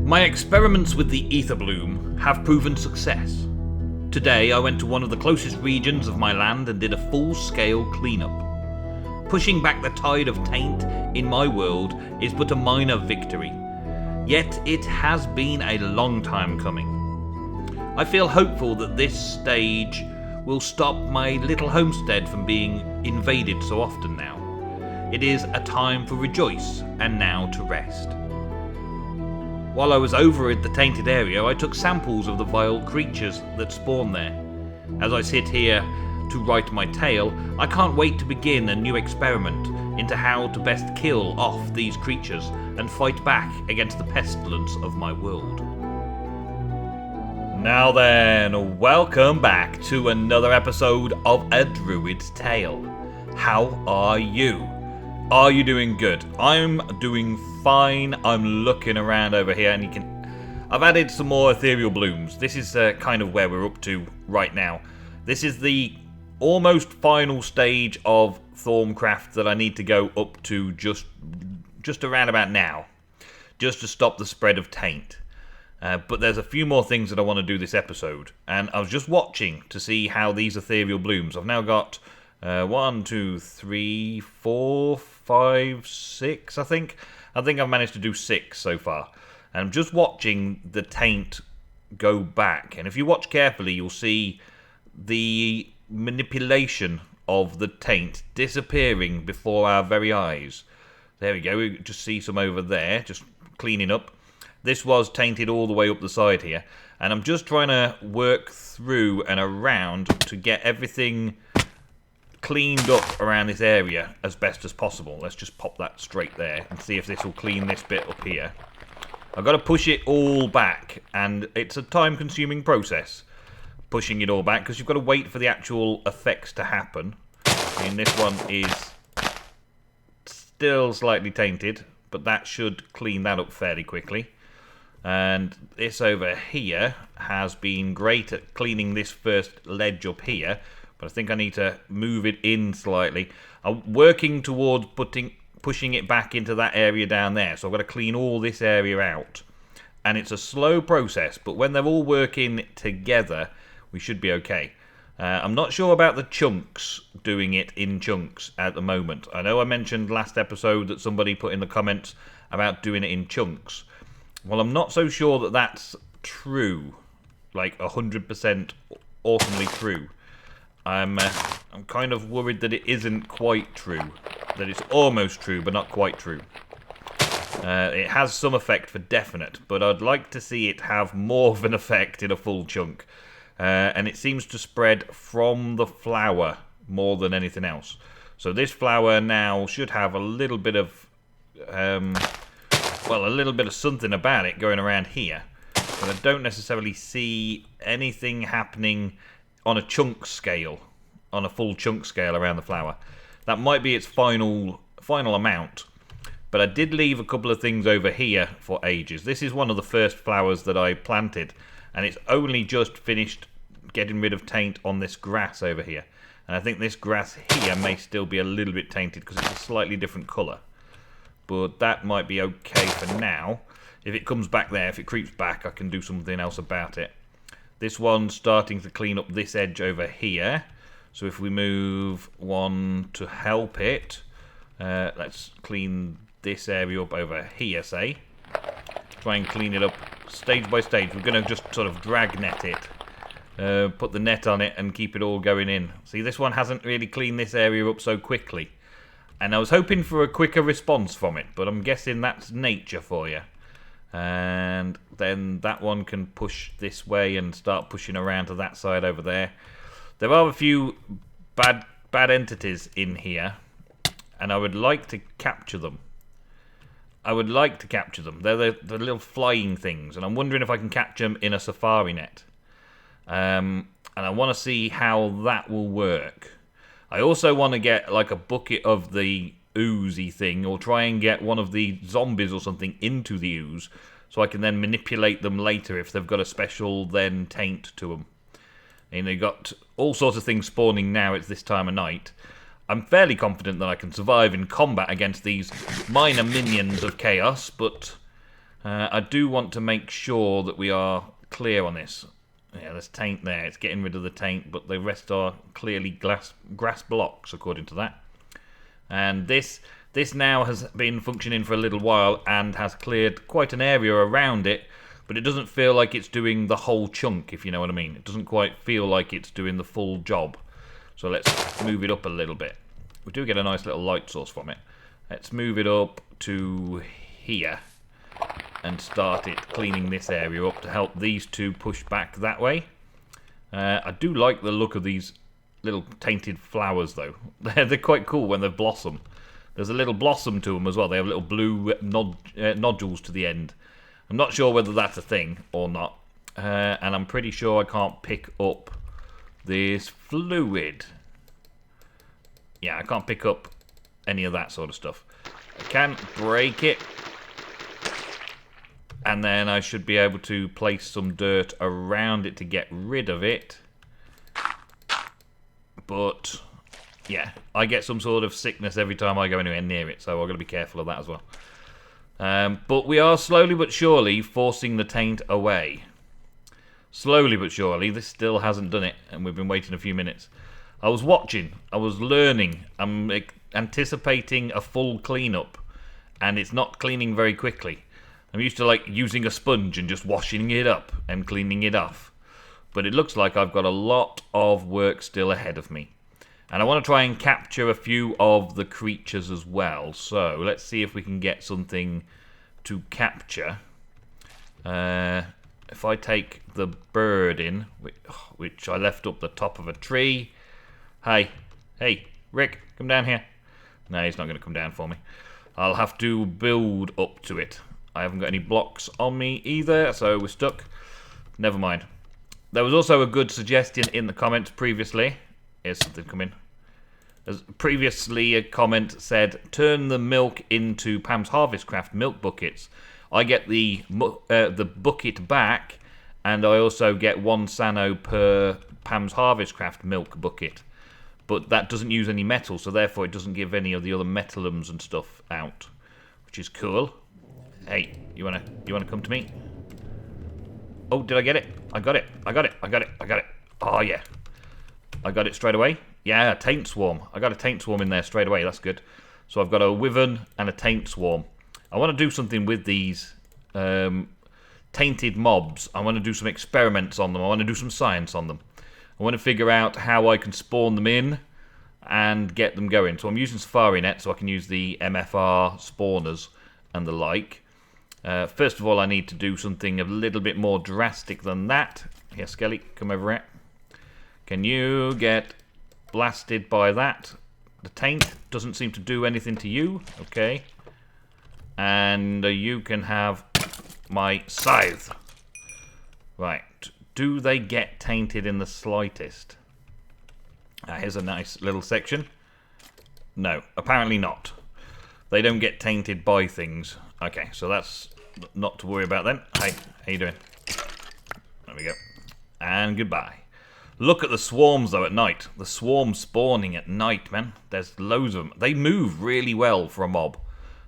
My experiments with the ether bloom have proven success. Today I went to one of the closest regions of my land and did a full-scale cleanup. Pushing back the tide of taint in my world is but a minor victory, yet it has been a long time coming. I feel hopeful that this stage will stop my little homestead from being invaded so often now. It is a time for rejoice and now to rest. While I was over at the tainted area, I took samples of the vile creatures that spawn there. As I sit here to write my tale, I can't wait to begin a new experiment into how to best kill off these creatures and fight back against the pestilence of my world. Now then, welcome back to another episode of A Druid's Tale. How are you? Are you doing good? I'm doing fine. I'm looking around over here and I've added some more ethereal blooms. This is kind of where we're up to right now. This is the almost final stage of Thorncraft that I need to go up to just around about now, just to stop the spread of taint. But there's a few more things that I want to do this episode, and I was just watching to see how these ethereal blooms. I've now got 1, 2, 3, 4, 5, 6. I think I've managed to do 6 so far, and I'm just watching the taint go back. And if you watch carefully, you'll see the manipulation of the taint disappearing before our very eyes. There we go. We just see some over there, just cleaning up. This was tainted all the way up the side here, and I'm just trying to work through and around to get everything cleaned up around this area as best as possible. Let's just pop that straight there and see if this will clean this bit up here. I've got to push it all back, and it's a time-consuming process pushing it all back because you've got to wait for the actual effects to happen. I mean, this one is still slightly tainted, but that should clean that up fairly quickly. And this over here has been great at cleaning this first ledge up here, but I think I need to move it in slightly. I'm working towards pushing it back into that area down there, so I've got to clean all this area out. And it's a slow process, but when they're all working together, we should be okay. I'm not sure about the chunks, doing it in chunks at the moment. I know I mentioned last episode that somebody put in the comments about doing it in chunks. Well, I'm not so sure that that's true, like 100% awesomely true. I'm kind of worried that it isn't quite true, that it's almost true but not quite true. It has some effect for definite, but I'd like to see it have more of an effect in a full chunk. And it seems to spread from the flower more than anything else. So this flower now should have a little bit of, a little bit of something about it going around here. But I don't necessarily see anything happening on a chunk scale, on a full chunk scale around the flower. That might be its final amount. But I did leave a couple of things over here for ages. This is one of the first flowers that I planted, and it's only just finished getting rid of taint on this grass over here. And I think this grass here may still be a little bit tainted because it's a slightly different colour. But that might be okay for now. If it comes back there, if it creeps back, I can do something else about it. This one's starting to clean up this edge over here. So if we move one to help it, let's clean this area up over here, say. Try and clean it up stage by stage. We're going to just sort of drag net it. Put the net on it and keep it all going in. See, this one hasn't really cleaned this area up so quickly. And I was hoping for a quicker response from it, but I'm guessing that's nature for you. And then that one can push this way and start pushing around to that side over there. There are a few bad entities in here, and I would like to capture them. They're the little flying things, and I'm wondering if I can catch them in a safari net. And I want to see how that will work. I also want to get like a bucket of the oozy thing, or try and get one of the zombies or something into the ooze, so I can then manipulate them later if they've got a special then taint to them. And they've got all sorts of things spawning now. It's this time of night. I'm fairly confident that I can survive in combat against these minor minions of chaos, but I do want to make sure that we are clear on this. Yeah, there's taint there. It's getting rid of the taint, but the rest are clearly grass blocks, according to that. And this now has been functioning for a little while and has cleared quite an area around it, but it doesn't feel like it's doing the whole chunk, if you know what I mean. It doesn't quite feel like it's doing the full job. So let's move it up a little bit. We do get a nice little light source from it. Let's move it up to here and start it cleaning this area up to help these two push back that way. I do like the look of these little tainted flowers, though. They're quite cool when they blossom. There's a little blossom to them as well. They have little blue nodules to the end. I'm not sure whether that's a thing or not. And I'm pretty sure I can't pick up this fluid. Yeah, I can't pick up any of that sort of stuff. I can break it. And then I should be able to place some dirt around it to get rid of it. But, yeah, I get some sort of sickness every time I go anywhere near it, so I've got to be careful of that as well. But we are slowly but surely forcing the taint away. Slowly but surely. This still hasn't done it, and we've been waiting a few minutes. I was watching. I was learning. I'm anticipating a full cleanup, and it's not cleaning very quickly. I'm used to like using a sponge and just washing it up and cleaning it off. But it looks like I've got a lot of work still ahead of me. And I want to try and capture a few of the creatures as well. So let's see if we can get something to capture. If I take the bird in, which I left up the top of a tree. Hey, Rick, come down here. No, he's not going to come down for me. I'll have to build up to it. I haven't got any blocks on me either, so we're stuck. Never mind. There was also a good suggestion in the comments previously. Here's something coming. As previously, a comment said, turn the milk into Pam's Harvest Craft milk buckets. I get the bucket back, and I also get 1 Sano per Pam's Harvest Craft milk bucket. But that doesn't use any metal, so therefore it doesn't give any of the other metalums and stuff out, which is cool. Hey, you wanna come to me? Oh, did I get it? I got it. Oh yeah. I got it straight away. Yeah, a taint swarm. I got a taint swarm in there straight away. That's good. So I've got a wyvern and a taint swarm. I want to do something with these tainted mobs. I want to do some experiments on them. I want to do some science on them. I want to figure out how I can spawn them in and get them going. So I'm using Safari Net so I can use the MFR spawners and the like. First of all, I need to do something a little bit more drastic than that. Here, Skelly, come over here. Can you get blasted by that? The taint doesn't seem to do anything to you. Okay. And you can have my scythe. Right. Do they get tainted in the slightest? Here's a nice little section. No, apparently not. They don't get tainted by things. Okay, so that's not to worry about then. Hey, how you doing? There we go. And goodbye. Look at the swarms, though, at night. The swarms spawning at night, man. There's loads of them. They move really well for a mob.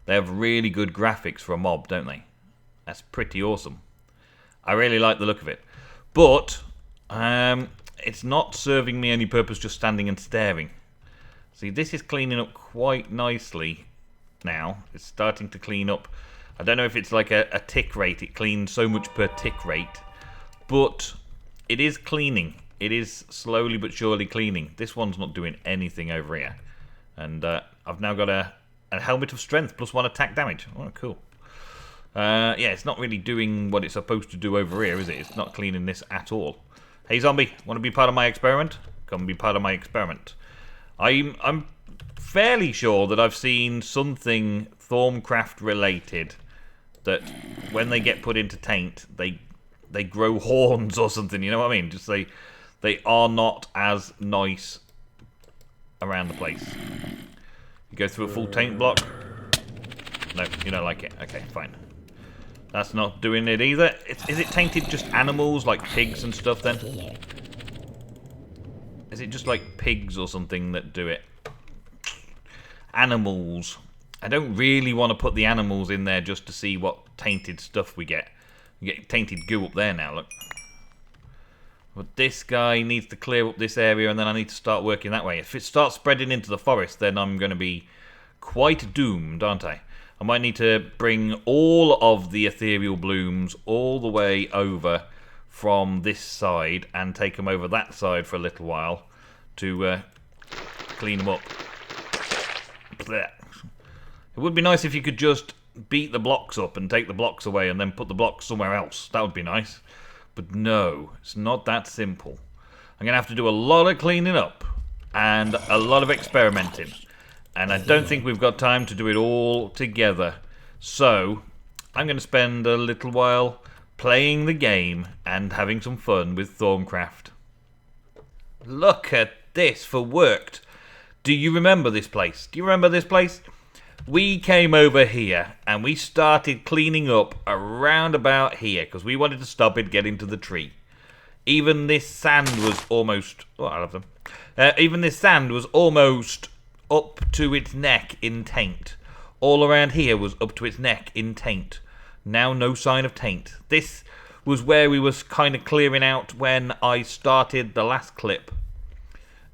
They have really good graphics for a mob, don't they? That's pretty awesome. I really like the look of it. But it's not serving me any purpose just standing and staring. See, this is cleaning up quite nicely now. It's starting to clean up. I don't know if it's like a tick rate. It cleans so much per tick rate. But it is cleaning. It is slowly but surely cleaning. This one's not doing anything over here. And I've now got a helmet of strength plus 1 attack damage. Oh, cool. Yeah, it's not really doing what it's supposed to do over here, is it? It's not cleaning this at all. Hey, zombie, want to be part of my experiment? Come be part of my experiment. I'm fairly sure that I've seen something Thorncraft related that when they get put into Taint, they grow horns or something. You know what I mean? Just they are not as nice around the place. You go through a full Taint block. No, you don't like it. Okay, fine. That's not doing it either. Is it tainted just animals like pigs and stuff then? Is it just like pigs or something that do it? Animals. I don't really want to put the animals in there just to see what tainted stuff we get. We get tainted goo up there now, look. But this guy needs to clear up this area, and then I need to start working that way. If it starts spreading into the forest, then I'm going to be quite doomed, aren't I? I might need to bring all of the ethereal blooms all the way over from this side and take them over that side for a little while to clean them up. It would be nice if you could just beat the blocks up and take the blocks away and then put the blocks somewhere else. That would be nice. But no, it's not that simple. I'm going to have to do a lot of cleaning up and a lot of experimenting. And I don't think we've got time to do it all together. So, I'm going to spend a little while playing the game and having some fun with Thorncraft. Look at this for worked. Do you remember this place? Do you remember this place? We came over here and we started cleaning up around about here because we wanted to stop it getting to the tree. Even this sand was almost... Oh, I love them. Even this sand was almost up to its neck in Taint. All around here was up to its neck in Taint. Now no sign of Taint. This was where we was kind of clearing out when I started the last clip.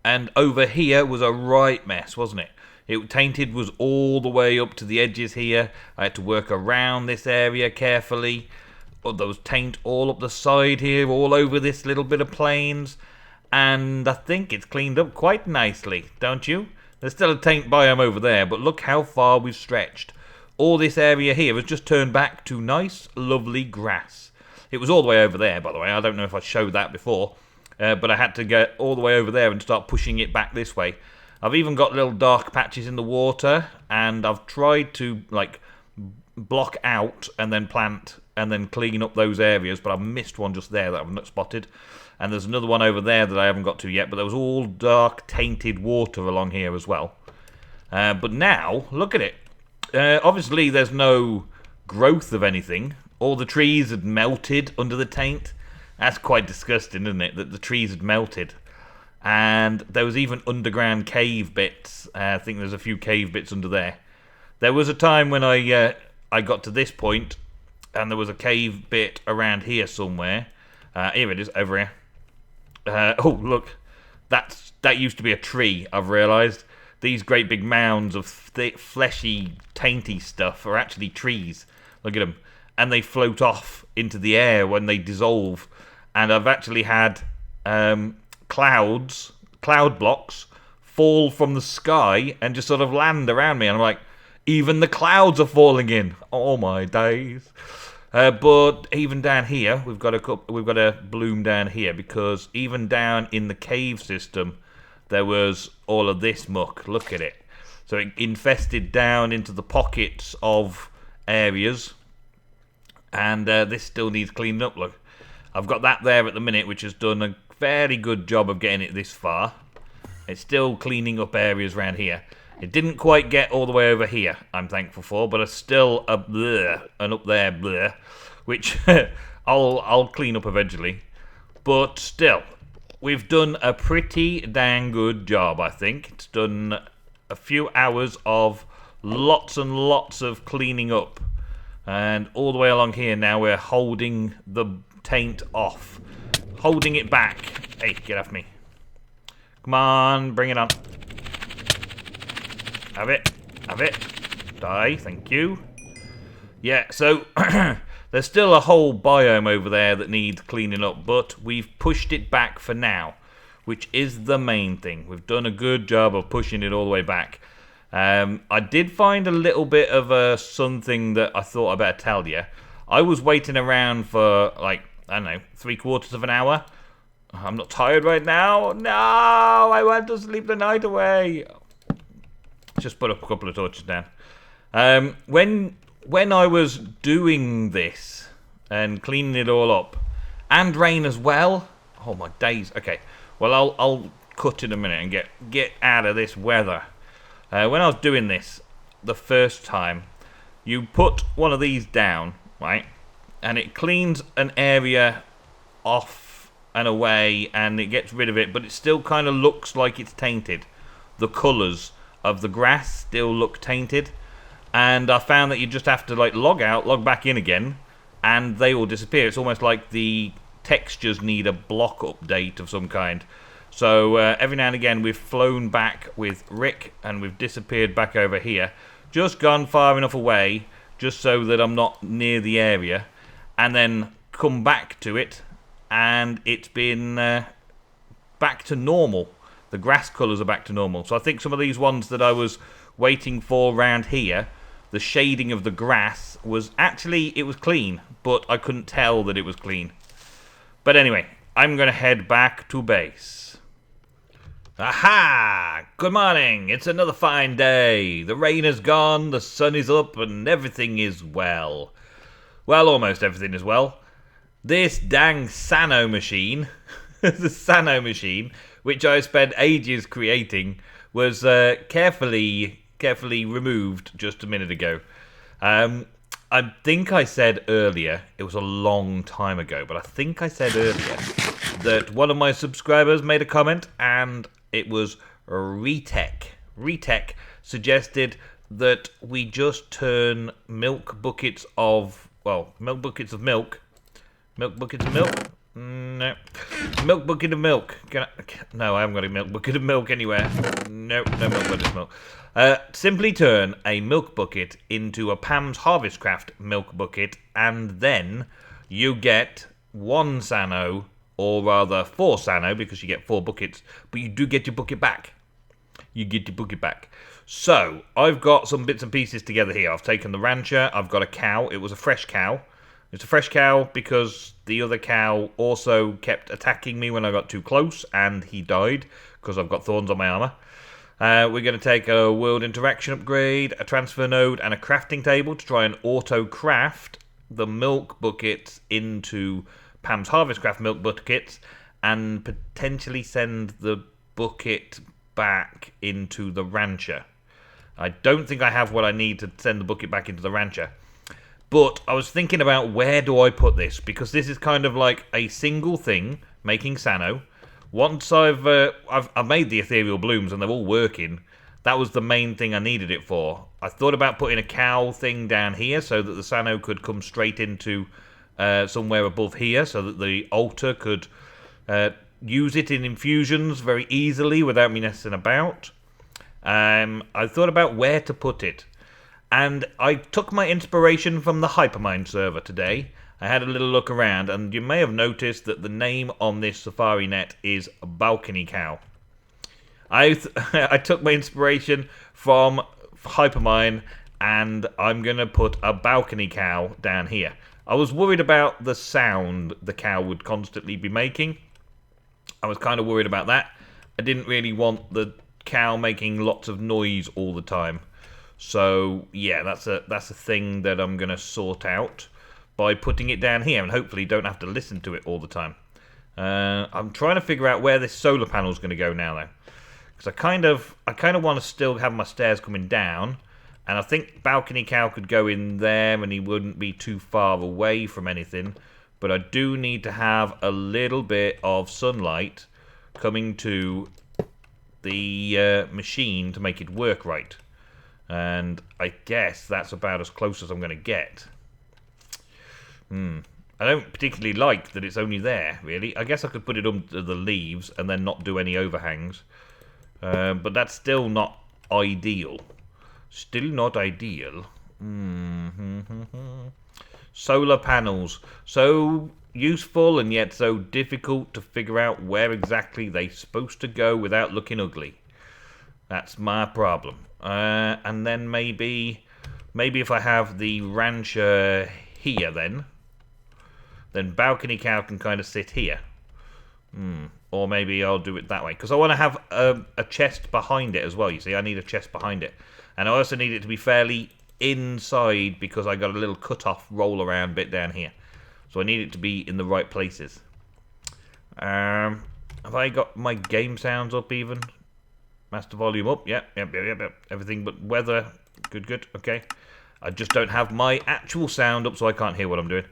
And over here was a right mess, wasn't it? Tainted was all the way up to the edges here. I had to work around this area carefully. There was taint all up the side here, all over this little bit of plains. And I think it's cleaned up quite nicely, don't you? There's still a taint biome over there, but look how far we've stretched. All this area here has just turned back to nice, lovely grass. It was all the way over there, by the way. I don't know if I showed that before. But I had to get all the way over there and start pushing it back this way. I've even got little dark patches in the water, and I've tried to like block out and then plant and then clean up those areas, but I've missed one just there that I've not spotted. And there's another one over there that I haven't got to yet, but there was all dark, tainted water along here as well. But now, look at it. Obviously, there's no growth of anything. All the trees had melted under the taint. That's quite disgusting, isn't it? That the trees had melted. And there was even underground cave bits. I think there's a few cave bits under there. There was a time when I got to this point, and there was a cave bit around here somewhere. Here it is, over here. Oh, look. That used to be a tree, I've realised. These great big mounds of thick, fleshy, tainty stuff are actually trees. Look at them. And they float off into the air when they dissolve. And I've actually had cloud blocks fall from the sky and just sort of land around me. And I'm like, even the clouds are falling in. Oh my days. But even down here, we've got a bloom down here, because even down in the cave system, there was all of this muck. Look at it. So it infested down into the pockets of areas, and this still needs cleaning up. Look, I've got that there at the minute, which has done a fairly good job of getting it this far. It's still cleaning up areas around here. It didn't quite get all the way over here, I'm thankful for, but it's still a blur, and up there, blur, which I'll clean up eventually. But still, we've done a pretty dang good job, I think. It's done a few hours of lots and lots of cleaning up. And all the way along here now, we're holding the taint off. Holding it back. Hey, get off me. Come on, bring it on. Have it. Have it. Die, thank you. Yeah, so there's still a whole biome over there that needs cleaning up, but we've pushed it back for now, which is the main thing. We've done a good job of pushing it all the way back. I did find a little bit of something that I thought I'd better tell you. I was waiting around for, like, I don't know, 3/4 of an hour. I'm not tired right now. No, I want to sleep the night away. Just put up a couple of torches down. When I was doing this and cleaning it all up, and rain as well. Oh my days. Okay, well I'll cut in a minute and get out of this weather. When I was doing this the first time, you put one of these down, right, and it cleans an area off and away, and it gets rid of it, but it still kind of looks like it's tainted. The colours of the grass still look tainted. And I found that you just have to like log out, log back in again, and they all disappear. It's almost like the textures need a block update of some kind. So every now and again we've flown back with Rick and we've disappeared back over here. Just gone far enough away just so that I'm not near the area, and then come back to it and it's been back to normal. The grass colours are back to normal. So I think some of these ones that I was waiting for around here, the shading of the grass was actually, it was clean, but I couldn't tell that it was clean. But anyway, I'm going to head back to base. Aha! Good morning! It's another fine day. The rain is gone, the sun is up, and everything is well. Well, almost everything is well. This dang Sano machine, the Sano machine, which I spent ages creating, was carefully removed just a minute ago. I think I said earlier, it was a long time ago, but I think I said earlier that one of my subscribers made a comment, and it was Retake. Retec suggested that we just turn milk buckets of milk. No. Milk bucket of milk. No, I haven't got a milk bucket of milk anywhere. No milk bucket of milk. Simply turn a milk bucket into a Pam's Harvestcraft milk bucket, and then you get 1 Sano, or rather 4 Sano, because you get 4 buckets, but you do get your bucket back. So, I've got some bits and pieces together here. I've taken the rancher, I've got a cow. It was a fresh cow. It's a fresh cow because the other cow also kept attacking me when I got too close, and he died because I've got thorns on my armor. We're going to take a world interaction upgrade, a transfer node, and a crafting table to try and auto-craft the milk buckets into Pam's Harvestcraft milk buckets, and potentially send the bucket back into the rancher. I don't think I have what I need to send the bucket back into the rancher. But I was thinking about, where do I put this? Because this is kind of like a single thing, making Sano. Once I've made the ethereal blooms and they're all working, that was the main thing I needed it for. I thought about putting a cow thing down here so that the Sano could come straight into somewhere above here, so that the altar could use it in infusions very easily without me messing about. I thought about where to put it. And I took my inspiration from the Hypermind server today. I had a little look around, and you may have noticed that the name on this Safari net is Balcony Cow. I took my inspiration from Hypermind, and I'm going to put a Balcony Cow down here. I was worried about the sound the cow would constantly be making. I was kind of worried about that. I didn't really want the cow making lots of noise all the time. So yeah, that's a thing that I'm going to sort out by putting it down here, and hopefully don't have to listen to it all the time. I'm trying to figure out where this solar panel is going to go now, though, because I kind of want to still have my stairs coming down, and I think Balcony Cow could go in there, and he wouldn't be too far away from anything. But I do need to have a little bit of sunlight coming to the machine to make it work right. And I guess that's about as close as I'm going to get. I don't particularly like that it's only there, really. I guess I could put it under the leaves and then not do any overhangs. But that's still not ideal. Still not ideal. Solar panels. So useful and yet so difficult to figure out where exactly they're supposed to go without looking ugly. That's my problem. And then maybe if I have the rancher here, then Balcony Cow can kind of sit here. Or maybe I'll do it that way, because I want to have a chest behind it as well. You see, I need a chest behind it, and I also need it to be fairly inside because I got a little cut-off roll around bit down here, so I need it to be in the right places. Have I got my game sounds up even? Master volume up, yep. Everything but weather, good, okay. I just don't have my actual sound up, so I can't hear what I'm doing.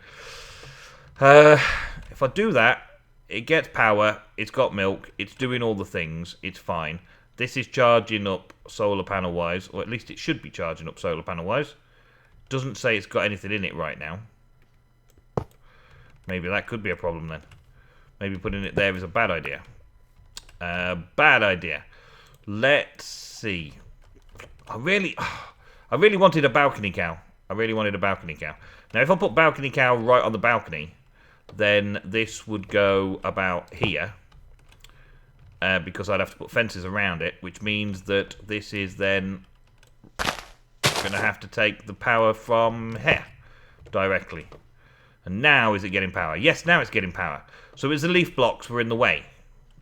If I do that, it gets power, it's got milk, it's doing all the things, it's fine. This is charging up solar panel wise, or at least it should be charging up solar panel wise. Doesn't say it's got anything in it right now. Maybe that could be a problem then. Maybe putting it there is a bad idea. Bad idea. Let's see. I really wanted a balcony cow. Now, if I put balcony cow right on the balcony, then this would go about here. Because I'd have to put fences around it, which means that this is then going to have to take the power from here directly. And now is it getting power? Yes, now it's getting power. So it's the leaf blocks were in the way.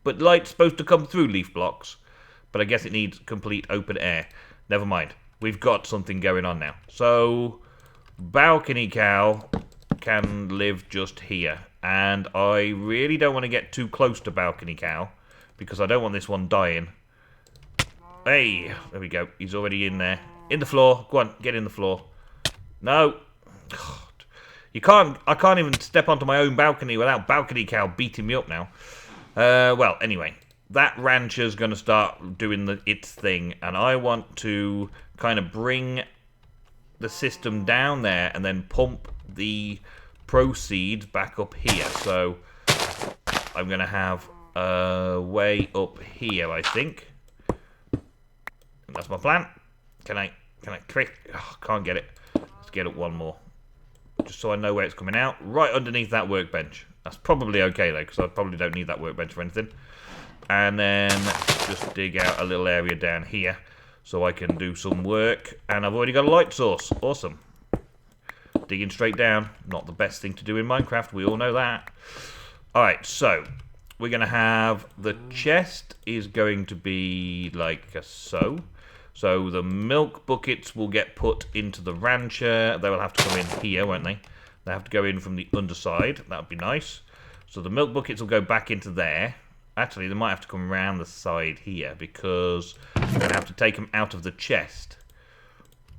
But light's supposed to come through leaf blocks. But I guess it needs complete open air. Never mind. We've got something going on now. So balcony cow can live just here. And I really don't want to get too close to balcony cow, because I don't want this one dying. Hey, there we go. He's already in there. In the floor. Go on, get in the floor. No. God. I can't even step onto my own balcony without balcony cow beating me up now. Well, anyway. That rancher's going to start doing its thing. And I want to kind of bring the system down there and then pump the proceeds back up here. So I'm going to have way up here, I think. That's my plan. Can I trick? Oh, can't get it. Let's get up one more. Just so I know where it's coming out. Right underneath that workbench. That's probably okay, though, because I probably don't need that workbench for anything. And then just dig out a little area down here so I can do some work. And I've already got a light source. Awesome. Digging straight down. Not the best thing to do in Minecraft. We all know that. Alright, so we're going to have the chest is going to be like so. So the milk buckets will get put into the rancher. They will have to come in here, won't they? They have to go in from the underside. That would be nice. So the milk buckets will go back into there. Actually, they might have to come around the side here because we're going to have to take them out of the chest.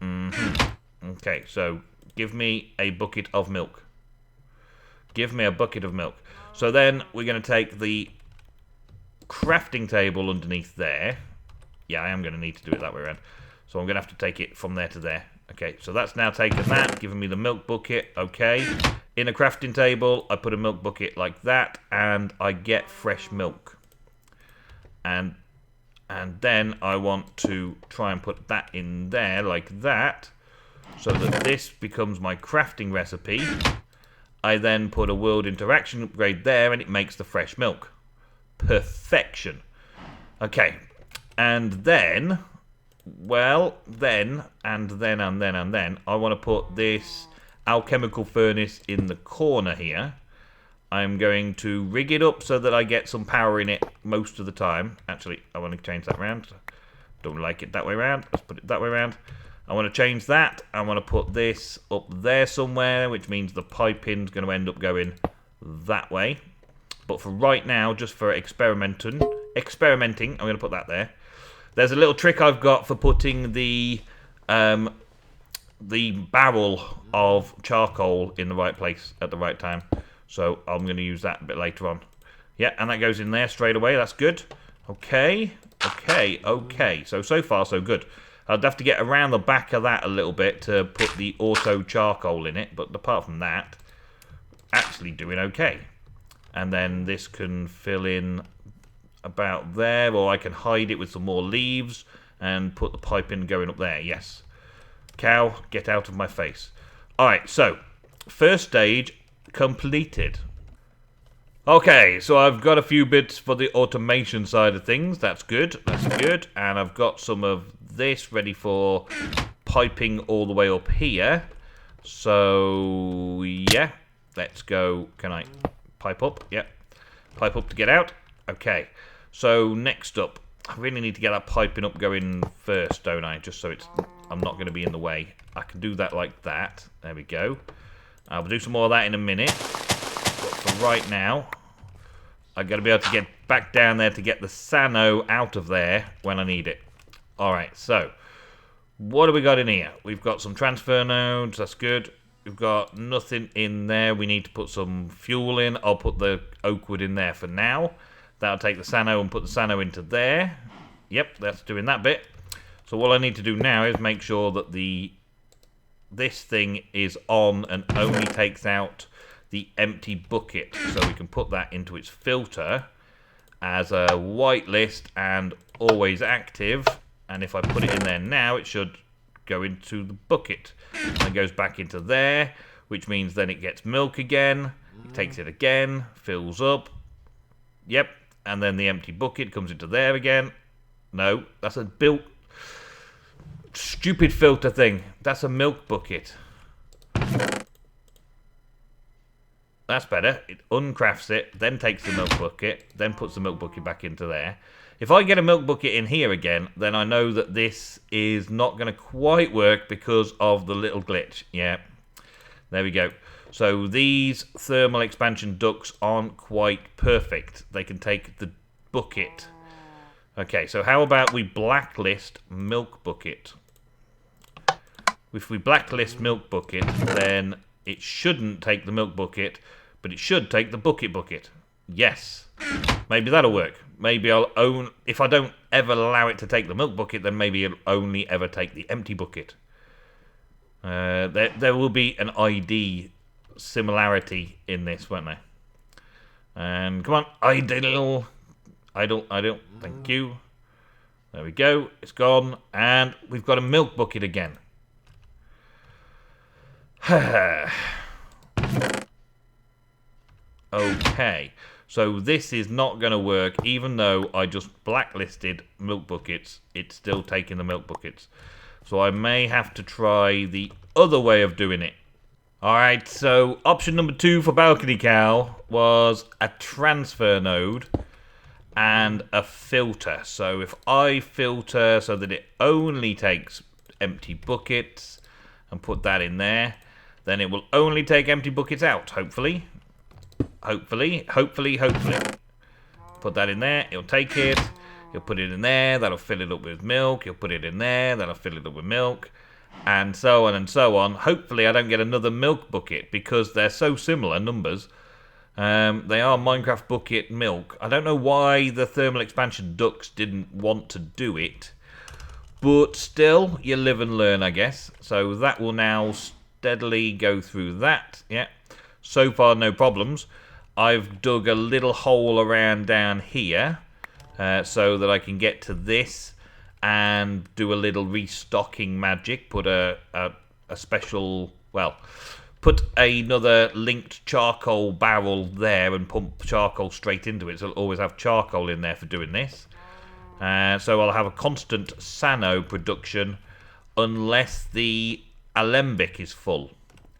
Okay, so give me a bucket of milk. Give me a bucket of milk. So then we're going to take the crafting table underneath there. Yeah, I am going to need to do it that way around. So I'm going to have to take it from there to there. Okay, so that's now taken that, giving me the milk bucket. Okay, in a crafting table, I put a milk bucket like that, and I get fresh milk. And then I want to try and put that in there like that, so that this becomes my crafting recipe. I then put a world interaction upgrade there, and it makes the fresh milk. Perfection. Okay, and then, well, then, I want to put this alchemical furnace in the corner here. I'm going to rig it up so that I get some power in it most of the time. Actually, I want to change that round. Don't like it that way around. Let's put it that way around. I want to change that. I want to put this up there somewhere, which means the piping's going to end up going that way. But for right now, just for experimenting, I'm going to put that there. There's a little trick I've got for putting the barrel of charcoal in the right place at the right time. So I'm going to use that a bit later on. Yeah, and that goes in there straight away. That's good. Okay. So far, so good. I'd have to get around the back of that a little bit to put the auto charcoal in it. But apart from that, actually doing okay. And then this can fill in about there, or I can hide it with some more leaves and put the pipe in going up there. Yes. Cow, get out of my face. Alright, so first stage completed. Okay, so I've got a few bits for the automation side of things. That's good. And I've got some of this ready for piping all the way up here. So yeah, let's go. Can I pipe up? Yep. Pipe up to get out. Okay. So next up, I really need to get that piping up going first, don't I? Just so I'm not going to be in the way. I can do that like that. There we go. I'll do some more of that in a minute. But for right now, I've got to be able to get back down there to get the Sano out of there when I need it. Alright, so what do we got in here? We've got some transfer nodes. That's good. We've got nothing in there. We need to put some fuel in. I'll put the oak wood in there for now. That'll take the Sano and put the Sano into there. Yep, that's doing that bit. So all I need to do now is make sure that this thing is on and only takes out the empty bucket. So we can put that into its filter as a whitelist and always active. And if I put it in there now, it should go into the bucket. And it goes back into there, which means then it gets milk again. It takes it again, fills up. Yep, and then the empty bucket comes into there again. No, that's a built... stupid filter thing. That's a milk bucket. That's better. It uncrafts it, then takes the milk bucket, then puts the milk bucket back into there. If I get a milk bucket in here again, then I know that this is not going to quite work because of the little glitch. Yeah, there we go. So these thermal expansion ducts aren't quite perfect. They can take the bucket. Okay, so how about we blacklist milk bucket? If we blacklist milk bucket, then it shouldn't take the milk bucket, but it should take the bucket. Yes. Maybe that'll work. Maybe I'll own... if I don't ever allow it to take the milk bucket, then maybe it'll only ever take the empty bucket. There will be an ID similarity in this, won't there? And come on, idle. Thank you. There we go. It's gone. And we've got a milk bucket again. Okay. So this is not going to work. Even though I just blacklisted milk buckets, it's still taking the milk buckets. So I may have to try the other way of doing it. Alright, so option number 2 for Balcony Cow was a transfer node and a filter. So if I filter so that it only takes empty buckets and put that in there, then it will only take empty buckets out, hopefully. Hopefully. Put that in there, it'll take it. You'll put it in there, that'll fill it up with milk. You'll put it in there, that'll fill it up with milk. And so on and so on. Hopefully I don't get another milk bucket because they're so similar numbers. They are Minecraft bucket milk. I don't know why the thermal expansion ducts didn't want to do it. But still, you live and learn, I guess. So that will now steadily go through that. Yeah. So far, no problems. I've dug a little hole around down here so that I can get to this and do a little restocking magic. Put a special, well, put another linked charcoal barrel there and pump charcoal straight into it. So it'll always have charcoal in there for doing this. So I'll have a constant Sano production unless the alembic is full.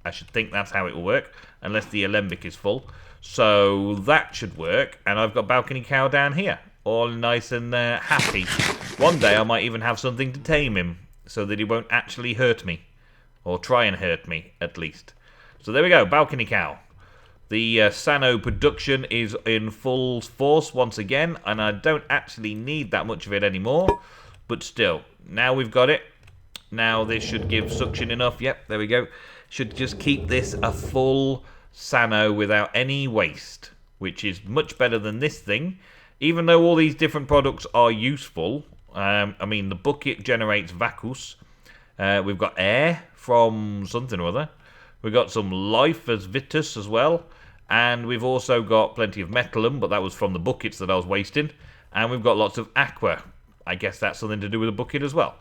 I should think that's how it will work, unless the alembic is full. So that should work, and I've got Balcony Cow down here, all nice and happy. One day I might even have something to tame him, so that he won't actually hurt me. Or try and hurt me, at least. So there we go, Balcony Cow. The Sano production is in full force once again, and I don't actually need that much of it anymore. But still, now we've got it. Now this should give suction enough. Yep, there we go. Should just keep this a full Sano without any waste, which is much better than this thing. Even though all these different products are useful, I mean, the bucket generates Vacus. We've got air from something or other. We've got some life as Vitus as well. And we've also got plenty of metallum, but that was from the buckets that I was wasting. And we've got lots of aqua. I guess that's something to do with the bucket as well.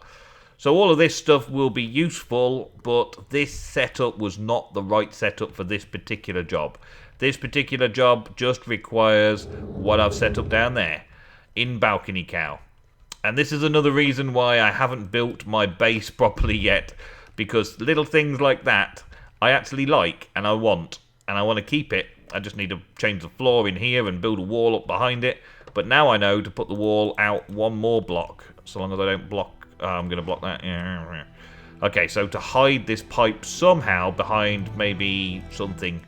So all of this stuff will be useful, but this setup was not the right setup for this particular job. This particular job just requires what I've set up down there in Balcony Cow. And this is another reason why I haven't built my base properly yet, because little things like that I actually like and I want to keep it. I just need to change the floor in here and build a wall up behind it. But now I know to put the wall out one more block, so long as I don't block. I'm going to block that. Okay, so to hide this pipe somehow behind maybe something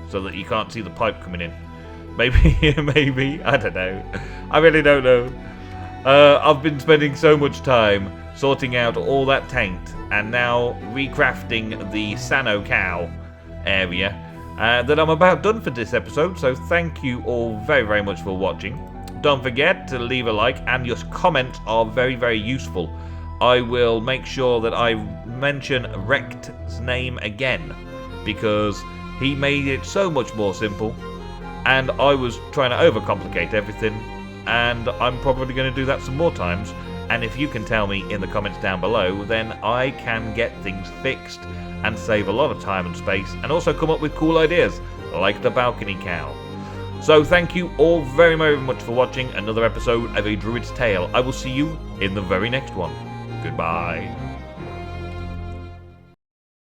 so that you can't see the pipe coming in. Maybe, I don't know. I really don't know. I've been spending so much time sorting out all that taint and now recrafting the Sano cow area that I'm about done for this episode. So thank you all very, very much for watching. don't forget to leave a like, and your comments are very, very useful. I will make sure that I mention Rect's name again, because he made it so much more simple, and I was trying to overcomplicate everything, and I'm probably going to do that some more times. And if you can tell me in the comments down below, then I can get things fixed and save a lot of time and space, and also come up with cool ideas, like the balcony cow. So thank you all very, very much for watching another episode of A Druid's Tale. I will see you in the very next one. Goodbye.